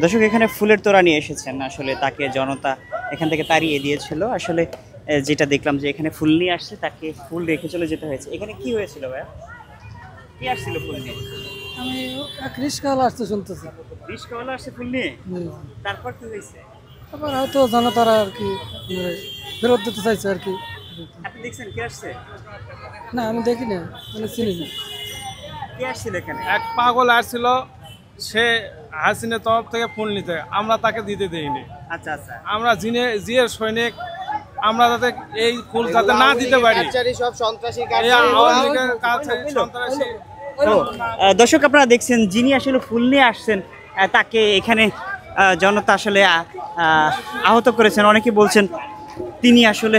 দর্শক এখানে ফুলের তোড়া নিয়ে এসেছেন, আসলে তাকে জনতা এখান থেকে তাড়িয়ে দিয়েছিল। আসলে যেটা দেখলাম যে এখানে ফুল নিয়ে আসছে, তাকে ফুল রেখে চলে যেতে হয়েছে। এখানে কি হয়েছিল ভাইয়া, কি আসছিল ফুল নিয়ে? আমি এক রিস্কাওয়ালা আসতে শুনতেছি। রিস্কাওয়ালা আসছে ফুল নিয়ে, তারপর কি হয়েছে? তারপর হয়তো জনতারা আর কি ফেরত দিতে চাইছে আর কি। আপনি দেখছেন কে আসছে? না আমি দেখি না, মানে চিনি না। কে আসছিল এখানে? এক পাগল আসছিল, সে হাসিনের তরফ থেকে ফুল নিতে, আমরা তাকে দিতে দেইনি। আচ্ছা আচ্ছা, আমরা আমরা জিয়ের সৈনিক, আমরা যাতে এই ফুল যাতে না দিতে পারি, সব সন্ত্রাসী এই আওয়ামী লীগের কাছে সন্ত্রাসী। দর্শক আপনারা দেখছেন যিনি আসলে ফুল নিয়ে আসছেন, তাকে এখানে জনতা আসলে আহত করেছেন। অনেকে বলছেন তিনি আসলে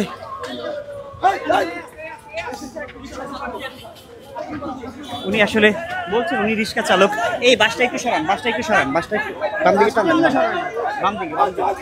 উনি আসলে বলছেন উনি রিক্সা চালক। এই বাসটা একটু সরান, বাসটা একটু সরান, বাসটা একটু বাম দিকে টানেন, বাম দিকে বাম দিকে।